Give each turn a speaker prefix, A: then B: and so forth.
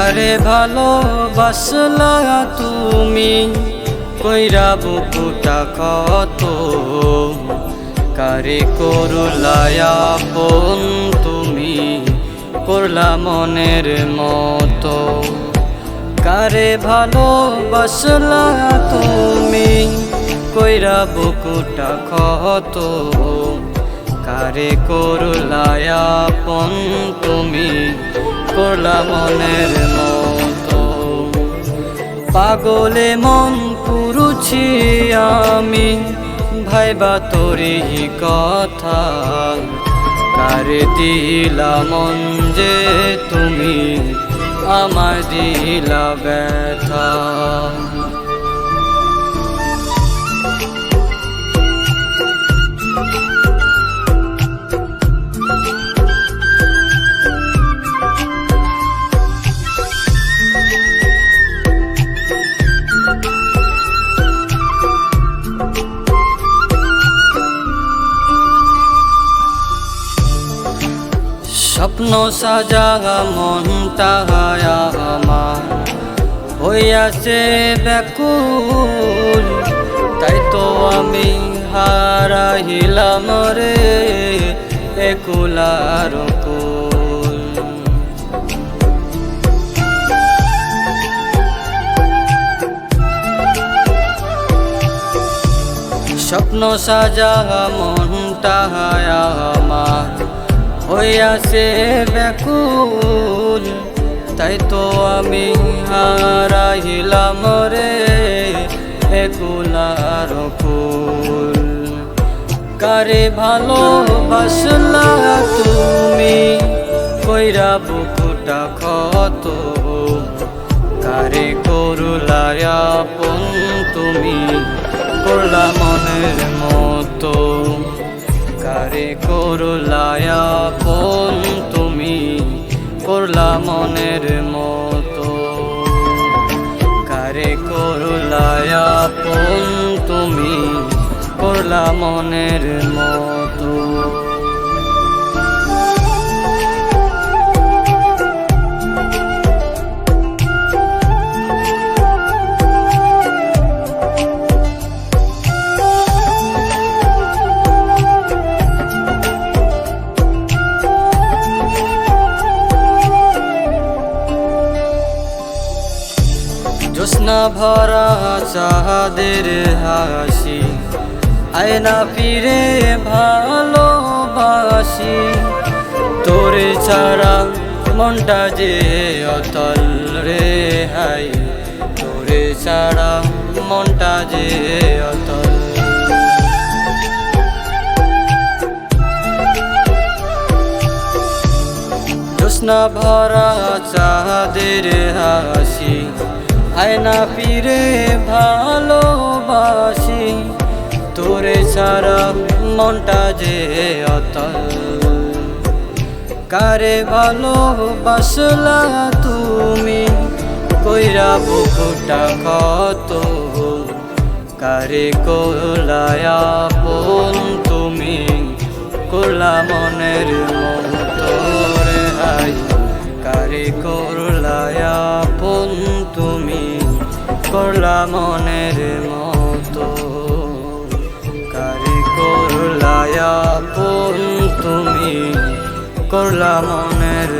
A: কারে ভালোবাসলা তুমি কইরা বুকুটা ক্ষত, কারে করলায়া আপন তুমি করলা মনের মতো। কারে ভালোবাসলা তুমি কইরা বুকুটা ক্ষত, কারে করলায়া আপন তুমি করলা মনের মতো। পাগলে মন পুরুছি আমি ভাইবা তোরি কথা, কারে দিলা মন যে তুমি আমায় দিলা ব্যথা। স্বপ্ন সাজা মনটা আমার হইয়াছে ব্যাকুল, তাই তো আমি হারাইলাম রে একুলার কুল। স্বপ্ন সাজা মনটা আমার হইয়াছে ব্যাকুল, তাই তো আমি হারাইলাম রে একুলার কুল। কারে ভালোবাসলা তুমি কইরা বুকুটা ক্ষত, কারে করলায়া আপন তুমি করলা মনের মতো। কারে করলায়া আপন তুমি করলা মনের মতো। কারে করলায়া আপন তুমি করলা মনের মতো। জ্যোৎস্না ভরা চাঁদের হাসি আয়না ফিরে ভালোবাসি, তোরে ছাড়া মনটা যে অতল রে হাই, তোরে ছাড়া মনটা যে অতল। জ্যোৎস্না ভরা চাঁদের হাসি আয়না ফিরে ভালোবাসি, তোরে ছাড়া মনটা যে অতল। কারে ভালোবাসলা তুমি কইরা বুকুটা ক্ষত, কারে করলায়া আপন তুমি করলা মনের মতো রে হাই। কারে করলায়া আপন তুমি করলা মনের মতো। কারে করলায়া আপন তুমি করলা মনের